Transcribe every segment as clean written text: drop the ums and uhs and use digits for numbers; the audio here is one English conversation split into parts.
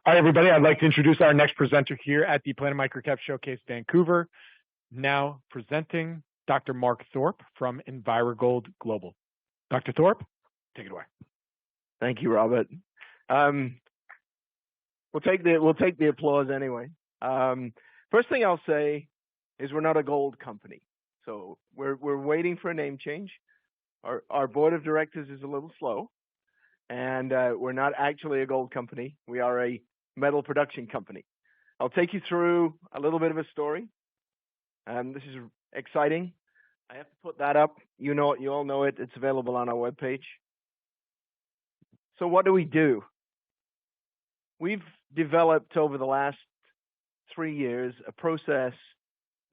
All right, everybody, I'd like to introduce our next presenter here at the Planet MicroCap Showcase Vancouver. Now presenting Dr. Mark Thorpe from EnviroGold Global. Dr. Thorpe, take it away. Thank you, Robert. We'll take the applause anyway. First thing I'll say is we're not a gold company, so we're waiting for a name change. Our board of directors is a little slow, and we're not actually a gold company. We are a metal production company. I'll take you through a little bit of a story. This is exciting. I have to put that up. You all know it. It's available on our webpage. So what do we do? We've developed over the last 3 years a process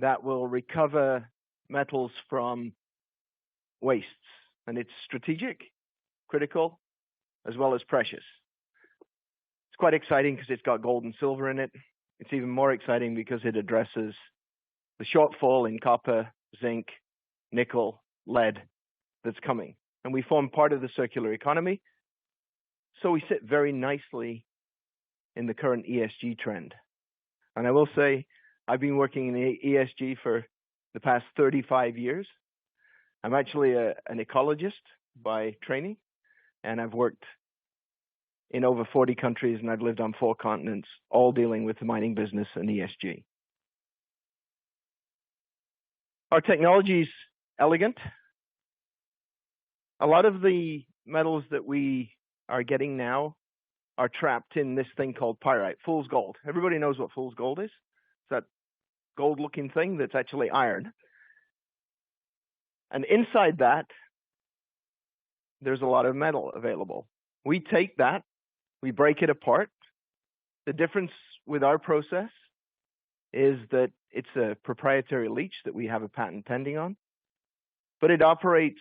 that will recover metals from wastes, and it's strategic, critical, as well as precious. It's quite exciting because it's got gold and silver in it. It's even more exciting because it addresses the shortfall in copper, zinc, nickel, lead that's coming. And we form part of the circular economy. So we sit very nicely in the current ESG trend. And I will say, I've been working in the ESG for the past 35 years. I'm actually an ecologist by training, and I've worked in over 40 countries, and I've lived on 4 continents, all dealing with the mining business and ESG. Our technology is elegant. A lot of the metals that we are getting now are trapped in this thing called pyrite, fool's gold. Everybody knows what fool's gold is. It's that gold-looking thing that's actually iron. And inside that, there's a lot of metal available. We take that, we break it apart. The difference with our process is that it's a proprietary leach that we have a patent pending on, but it operates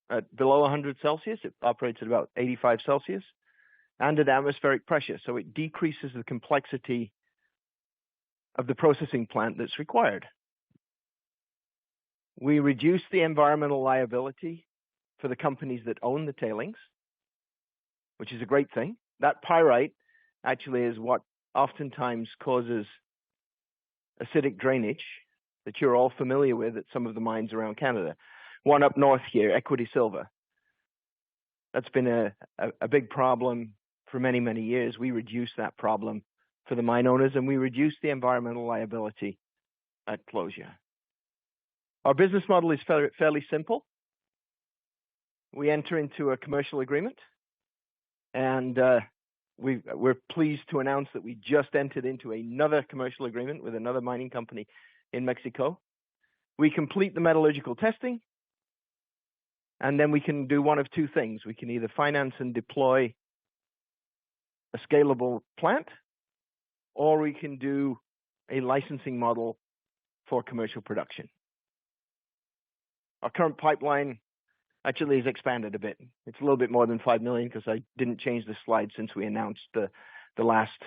at below 100 Celsius. It operates at about 85 Celsius and at atmospheric pressure. So it decreases the complexity of the processing plant that's required. We reduce the environmental liability for the companies that own the tailings, which is a great thing. That pyrite actually is what oftentimes causes acidic drainage that you're all familiar with at some of the mines around Canada. One up north here, Equity Silver. That's been a big problem for many, many years. We reduce that problem for the mine owners, and we reduce the environmental liability at closure. Our business model is fairly simple. We enter into a commercial agreement, and we're pleased to announce that we just entered into another commercial agreement with another mining company in Mexico. We complete the metallurgical testing, and then we can do one of 2 things. We can either finance and deploy a scalable plant, or we can do a licensing model for commercial production. Our current pipeline actually has expanded a bit. It's a little bit more than 5 million because I didn't change the slide since we announced the last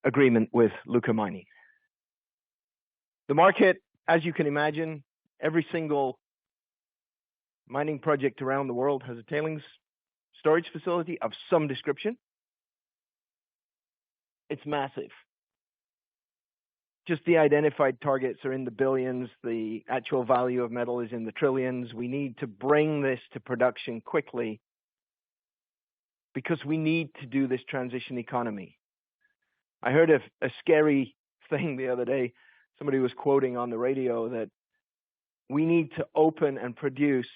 agreement with Luca Mining. The market, as you can imagine, every single mining project around the world has a tailings storage facility of some description. It's massive. Just the identified targets are in the billions. The actual value of metal is in the trillions. We need to bring this to production quickly because we need to do this transition economy. I heard a scary thing the other day. Somebody was quoting on the radio that we need to open and produce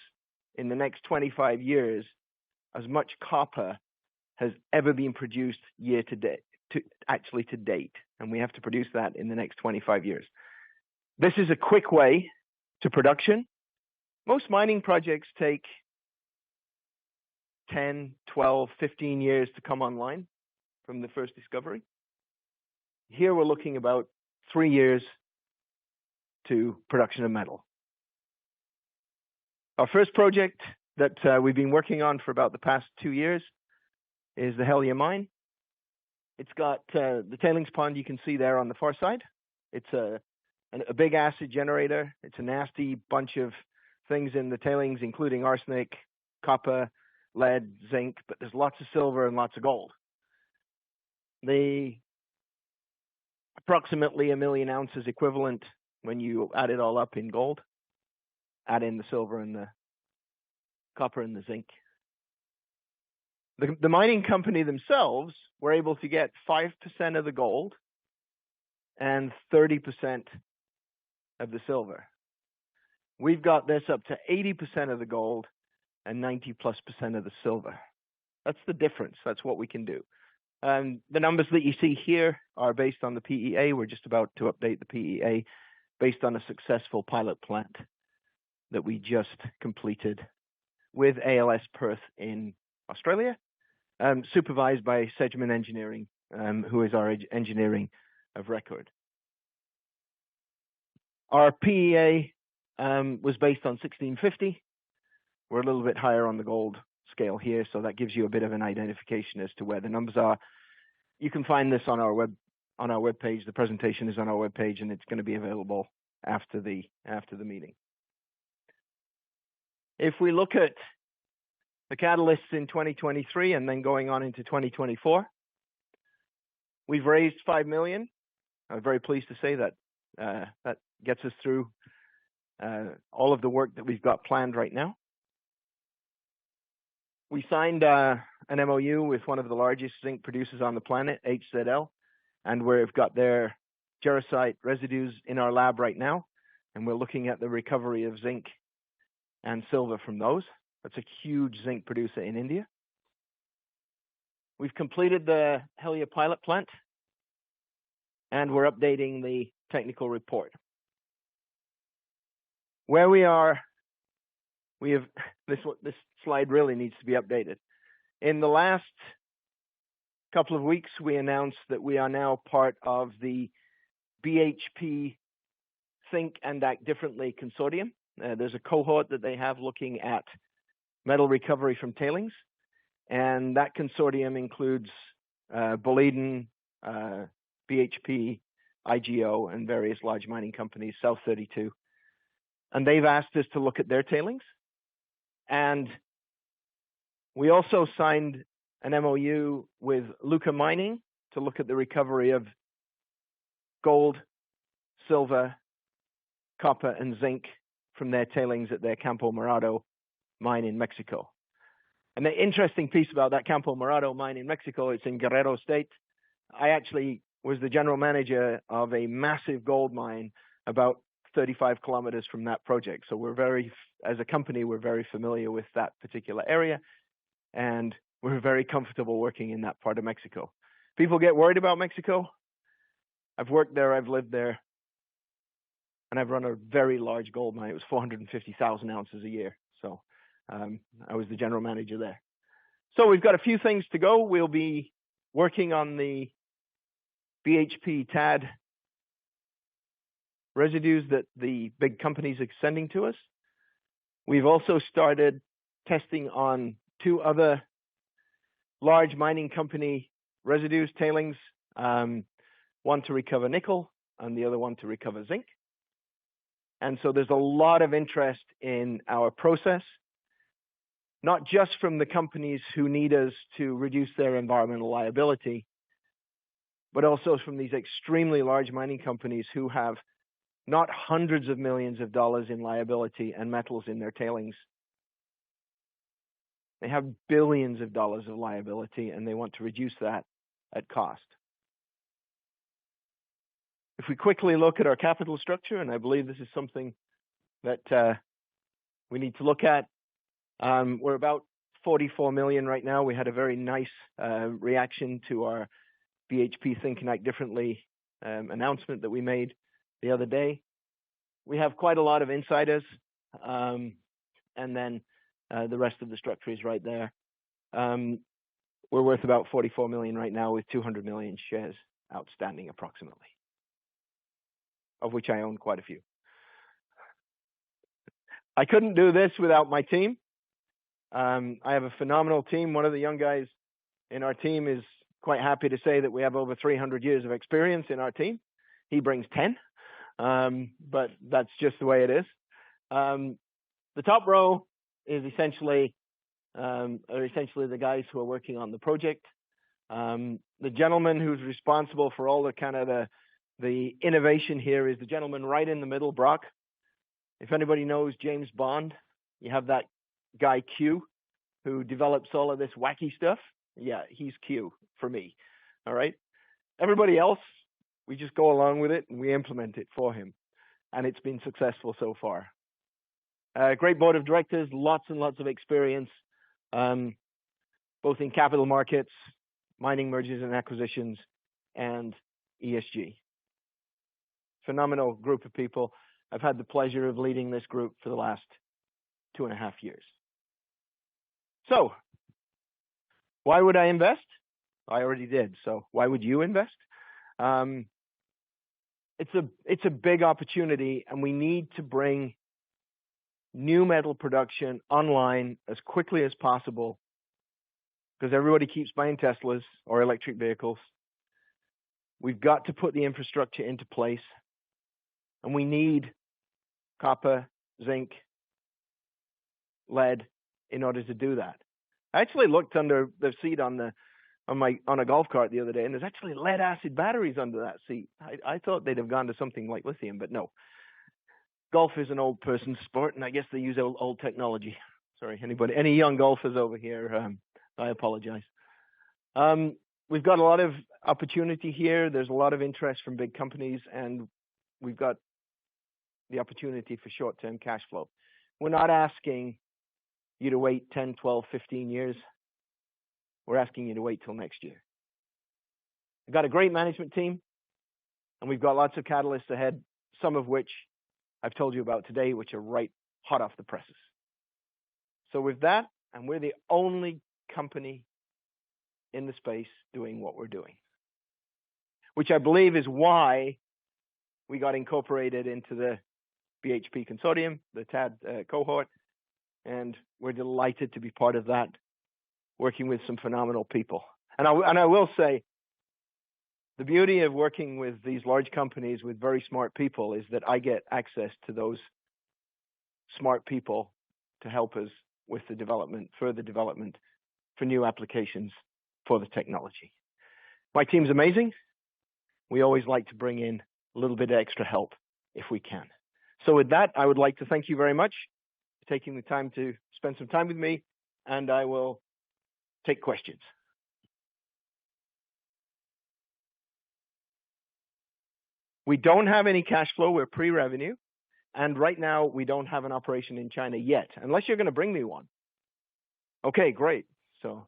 in the next 25 years as much copper has ever been produced to date. And we have to produce that in the next 25 years. This is a quick way to production. Most mining projects take 10, 12, 15 years to come online from the first discovery. Here we're looking about 3 years to production of metal. Our first project that we've been working on for about the past 2 years is the Helia mine. It's got the tailings pond you can see there on the far side. It's a big acid generator. It's a nasty bunch of things in the tailings, including arsenic, copper, lead, zinc, but there's lots of silver and lots of gold. the approximately 1 million ounces equivalent when you add it all up in gold, add in the silver and the copper and the zinc. The mining company themselves were able to get 5% of the gold and 30% of the silver. We've got this up to 80% of the gold and 90+% of the silver. That's the difference. That's what we can do. The numbers that you see here are based on the PEA. We're just about to update the PEA based on a successful pilot plant that we just completed with ALS Perth in Australia, supervised by Sedgman Engineering, who is our engineering of record. Our PEA was based on 1650. We're a little bit higher on the gold scale here, so that gives you a bit of an identification as to where the numbers are. You can find this on our web page. The presentation is on our web page, and it's going to be available after the meeting. If we look at the catalysts in 2023 and then going on into 2024, we've raised $5 million. I'm very pleased to say that that gets us through all of the work that we've got planned right now. We signed an MOU with one of the largest zinc producers on the planet, HZL, and we've got their jarosite residues in our lab right now, and we're looking at the recovery of zinc and silver from those. That's a huge zinc producer in India. We've completed the Helia pilot plant, and we're updating the technical report. Where we are, we have this slide really needs to be updated. In the last couple of weeks, we announced that we are now part of the BHP Think and Act Differently consortium. There's a cohort that they have looking at metal recovery from tailings, and that consortium includes Boliden, BHP, IGO, and various large mining companies, South 32. And they've asked us to look at their tailings. And we also signed an MOU with Luca Mining to look at the recovery of gold, silver, copper, and zinc from their tailings at their Campo Morado mine in Mexico. And the interesting piece about that Campo Morado mine in Mexico, it's in Guerrero State. I actually was the general manager of a massive gold mine about 35 kilometers from that project. So as a company, we're very familiar with that particular area, and we're very comfortable working in that part of Mexico. People get worried about Mexico. I've worked there, I've lived there, and I've run a very large gold mine. It was 450,000 ounces a year. So I was the general manager there. So we've got a few things to go. We'll be working on the BHP TAD residues that the big companies are sending to us. We've also started testing on 2 other large mining company residues, tailings, one to recover nickel and the other one to recover zinc. And so there's a lot of interest in our process, not just from the companies who need us to reduce their environmental liability, but also from these extremely large mining companies who have not hundreds of millions of dollars in liability and metals in their tailings. They have billions of dollars of liability, and they want to reduce that at cost. If we quickly look at our capital structure, and I believe this is something that we need to look at, we're about 44 million right now. We had a very nice reaction to our BHP Think and Act Differently announcement that we made the other day. We have quite a lot of insiders, and then the rest of the structure is right there. We're worth about 44 million right now with 200 million shares outstanding approximately, of which I own quite a few. I couldn't do this without my team. I have a phenomenal team. One of the young guys in our team is quite happy to say that we have over 300 years of experience in our team. He brings 10, but that's just the way it is. The top row is essentially the guys who are working on the project. The gentleman who's responsible for all the kind of the innovation here is the gentleman right in the middle, Brock. If anybody knows James Bond, you have that guy Q who develops all of this wacky stuff. Yeah, he's Q for me. All right. Everybody else, we just go along with it and we implement it for him. And it's been successful so far. Great board of directors, lots and lots of experience, both in capital markets, mining mergers and acquisitions, and ESG. Phenomenal group of people. I've had the pleasure of leading this group for the last 2.5 years. So, why would I invest? I already did. So, why would you invest? It's a big opportunity, and we need to bring new metal production online as quickly as possible because everybody keeps buying Teslas or electric vehicles. We've got to put the infrastructure into place, and we need copper, zinc, lead in order to do that. I actually looked under the seat on a golf cart the other day, and there's actually lead acid batteries under that seat. I thought they'd have gone to something like lithium, but no. Golf is an old person's sport, and I guess they use old technology. Sorry, any young golfers over here, I apologize. We've got a lot of opportunity here. There's a lot of interest from big companies, and we've got the opportunity for short-term cash flow. We're not asking you to wait 10, 12, 15 years. We're asking you to wait till next year. We've got a great management team, and we've got lots of catalysts ahead, some of which I've told you about today, which are right hot off the presses. So with that, and we're the only company in the space doing what we're doing, which I believe is why we got incorporated into the BHP consortium, the TAD cohort, and we're delighted to be part of that, working with some phenomenal people. And I will say, the beauty of working with these large companies with very smart people is that I get access to those smart people to help us with the development, further development for new applications for the technology. My team's amazing. We always like to bring in a little bit of extra help if we can. So with that, I would like to thank you very much for taking the time to spend some time with me, and I will take questions. We don't have any cash flow. We're pre-revenue. And right now, we don't have an operation in China yet, unless you're going to bring me one. Okay, great. So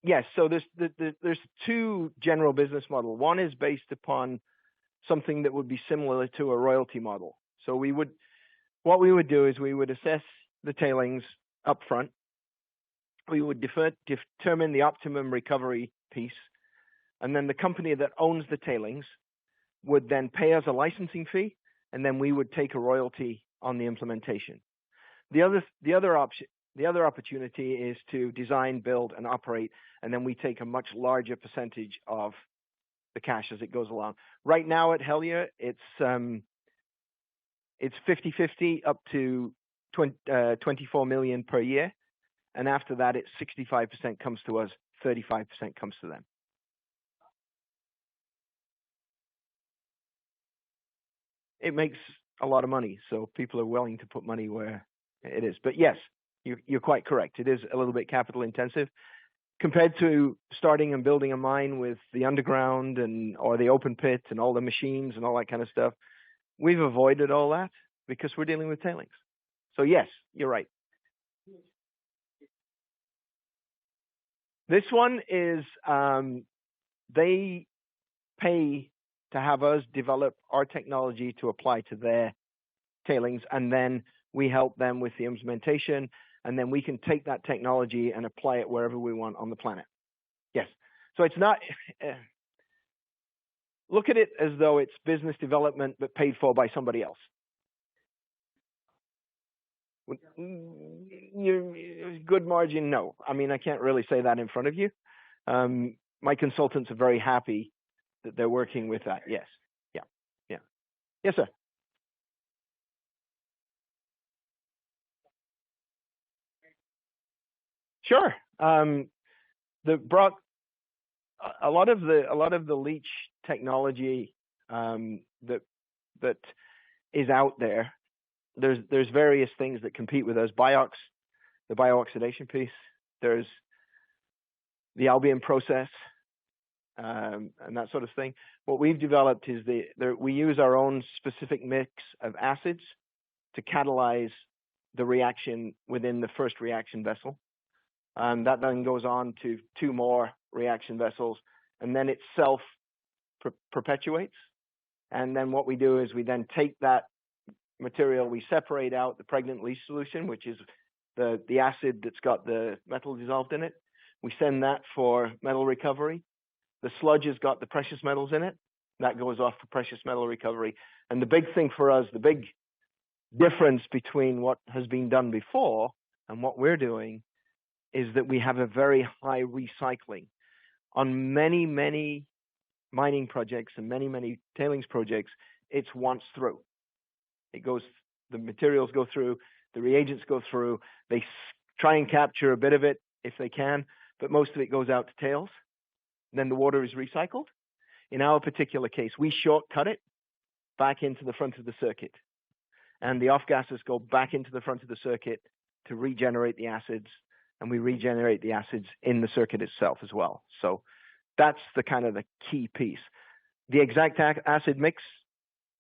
yes, so there's two general business models. One is based upon something that would be similar to a royalty model. So what we would do is we would assess the tailings up front. We would determine the optimum recovery piece, and then the company that owns the tailings would then pay us a licensing fee, and then we would take a royalty on the implementation. The other opportunity is to design, build, and operate, and then we take a much larger percentage of the cash as it goes along. Right now at Helier, it's 50-50 up to 24 million per year, and after that, it's 65% comes to us, 35% comes to them. It makes a lot of money, so people are willing to put money where it is. But yes, you're quite correct. It is a little bit capital intensive compared to starting and building a mine with the underground or the open pit and all the machines and all that kind of stuff. We've avoided all that because we're dealing with tailings. So yes, you're right. This one is they pay to have us develop our technology to apply to their tailings, and then we help them with the implementation, and then we can take that technology and apply it wherever we want on the planet. Yes. So it's not, look at it as though it's business development, but paid for by somebody else. Good margin, no. I mean, I can't really say that in front of you. My consultants are very happy that they're working with that. Yes. Yeah. Yeah. Yes, sir. Sure. A lot of the leach technology that is out there. There's various things that compete with us. The biooxidation piece. There's the Albion process, and that sort of thing. What we've developed is we use our own specific mix of acids to catalyze the reaction within the first reaction vessel. And that then goes on to 2 more reaction vessels, and then it perpetuates. And then what we do is we then take that material, we separate out the pregnant leach solution, which is the acid that's got the metal dissolved in it. We send that for metal recovery. The sludge has got the precious metals in it. That goes off for precious metal recovery. And the big thing for us, the big difference between what has been done before and what we're doing is that we have a very high recycling. On many, many mining projects and many, many tailings projects, it's once through. The materials go through, the reagents go through, they try and capture a bit of it if they can, but most of it goes out to tails. Then the water is recycled. In our particular case, we shortcut it back into the front of the circuit. And the off gases go back into the front of the circuit to regenerate the acids, and we regenerate the acids in the circuit itself as well. So that's the kind of the key piece. The exact acid mix,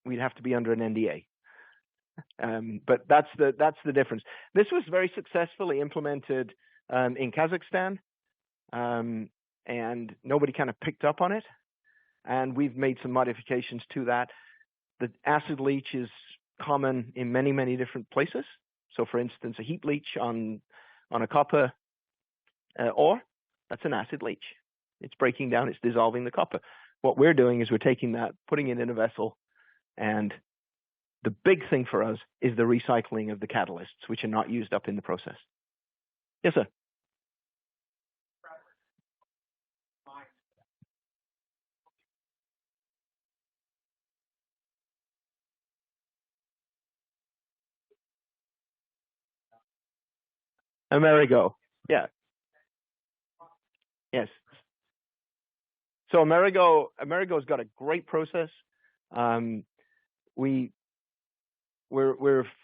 we'd have to be under an NDA. But that's the difference. This was very successfully implemented in Kazakhstan, and nobody kind of picked up on it. And we've made some modifications to that. The acid leach is common in many, many different places. So, for instance, a heap leach on a copper ore, that's an acid leach. It's breaking down, it's dissolving the copper. What we're doing is we're taking that, putting it in a vessel, and the big thing for us is the recycling of the catalysts, which are not used up in the process. Yes, sir. Amerigo. Yeah. Yes. So Amerigo's got a great process. We're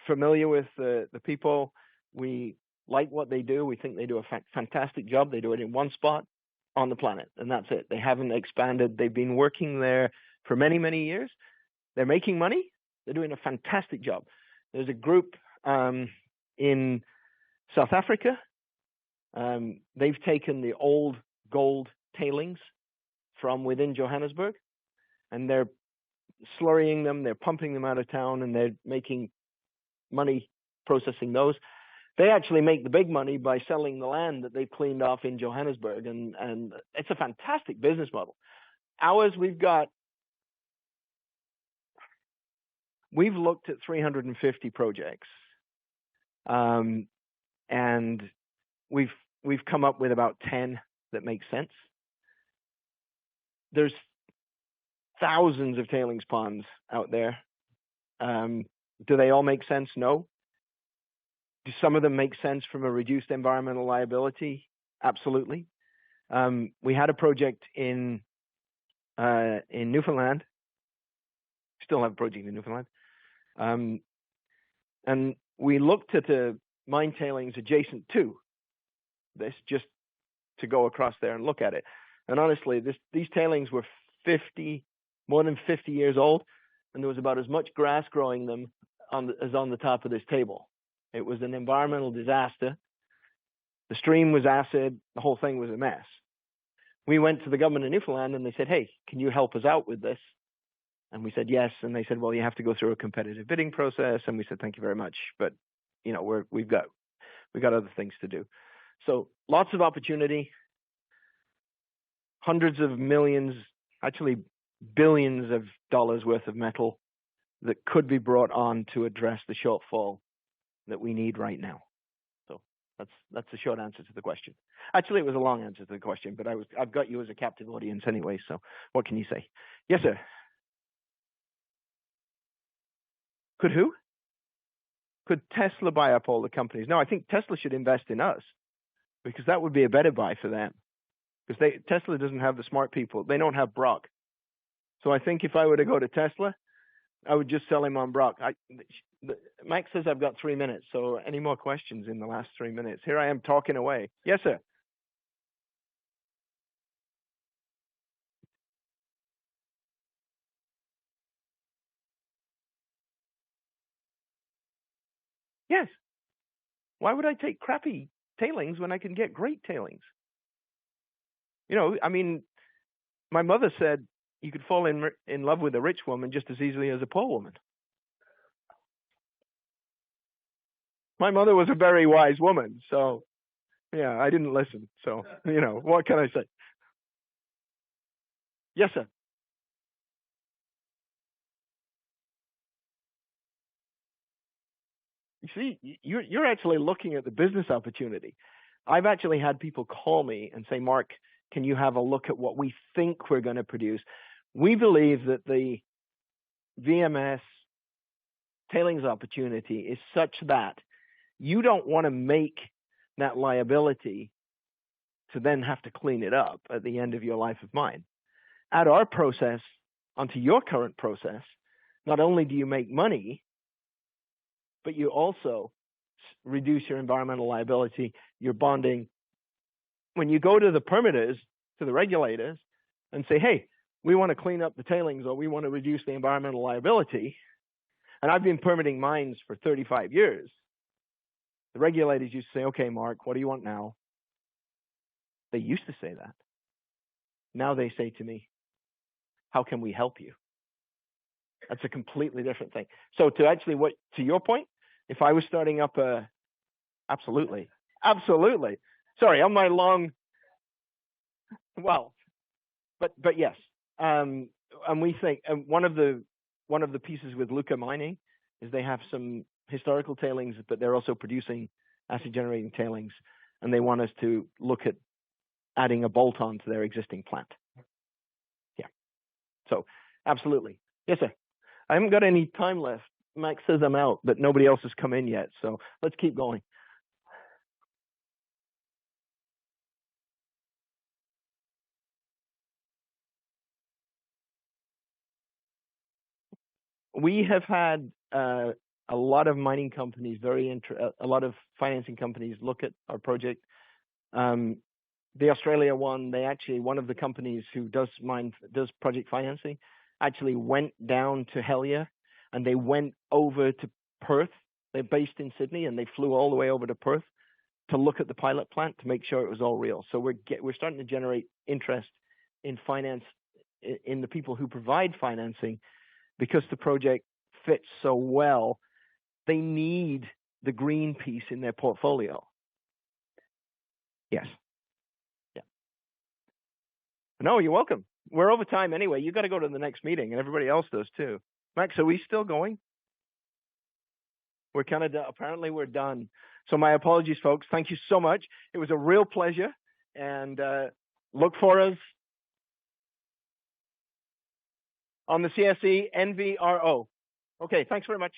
familiar with the people. We like what they do. We think they do a fantastic job. They do it in one spot on the planet, and that's it. They haven't expanded. They've been working there for many, many years. They're making money. They're doing a fantastic job. There's a group in South Africa. They've taken the old gold tailings from within Johannesburg, and they're slurrying them, they're pumping them out of town, and they're making money processing those. They actually make the big money by selling the land that they've cleaned off in Johannesburg, and it's a fantastic business model. Ours, we've looked at 350 projects, and we've come up with about 10 that make sense. There's thousands of tailings ponds out there. Do they all make sense? No. Do some of them make sense from a reduced environmental liability? Absolutely. We had a project in Newfoundland. Still have a project in Newfoundland. And we looked at the mine tailings adjacent to this, just to go across there and look at it. And honestly, these tailings were more than 50 years old, and there was about as much grass growing them as on the top of this table. It was an environmental disaster. The stream was acid. The whole thing was a mess. We went to the government of Newfoundland, and they said, "Hey, can you help us out with this?" And we said yes. And they said, "Well, you have to go through a competitive bidding process." And we said, "Thank you very much, but we've got other things to do." So lots of opportunity, hundreds of millions, actually billions of dollars worth of metal that could be brought on to address the shortfall that we need right now. So That's the short answer to the question. Actually, it was a long answer to the question, but I've got you as a captive audience anyway. So what can you say? Yes, sir. Could who? Could Tesla buy up all the companies? No, I think Tesla should invest in us because that would be a better buy for them. Because Tesla doesn't have the smart people. They don't have Brock. So I think if I were to go to Tesla, I would just sell him on Brock. Max says I've got 3 minutes. So any more questions in the last 3 minutes? Here I am talking away. Yes, sir. Yes. Why would I take crappy tailings when I can get great tailings? You know, I mean, my mother said you could fall in love with a rich woman just as easily as a poor woman. My mother was a very wise woman, so yeah, I didn't listen. So, you know, what can I say? Yes, sir. You see, you're actually looking at the business opportunity. I've actually had people call me and say, Mark, can you have a look at what we think we're going to produce? We believe that the VMS tailings opportunity is such that you don't want to make that liability to then have to clean it up at the end of your life of mine. Add our process onto your current process. Not only do you make money, but you also reduce your environmental liability, your bonding. When you go to the permitters, to the regulators, and say, hey, we want to clean up the tailings or we want to reduce the environmental liability, and I've been permitting mines for 35 years, the regulators used to say, okay, Mark, what do you want now? They used to say that. Now they say to me, how can we help you? That's a completely different thing. So to your point, if I was starting up absolutely. Sorry, on my long, well, but yes. And we think, one of the pieces with Luca Mining is they have some historical tailings, but they're also producing acid generating tailings. And they want us to look at adding a bolt on to their existing plant. Yeah. So absolutely. Yes, sir. I haven't got any time left. Max says I'm out, but nobody else has come in yet. So let's keep going. We have had a lot of mining companies, a lot of financing companies look at our project. The Australia one, one of the companies who does project financing actually went down to Hellier and they went over to Perth. They're based in Sydney and they flew all the way over to Perth to look at the pilot plant to make sure it was all real. So we're starting to generate interest in finance in the people who provide financing because the project fits so well. They need the green piece in their portfolio. Yes. Yeah. No, you're welcome. We're over time anyway. You got to go to the next meeting and everybody else does too. Max, are we still going? We're kind of apparently we're done. So my apologies, folks. Thank you so much. It was a real pleasure. And look for us on the CSE NVRO. Okay, thanks very much.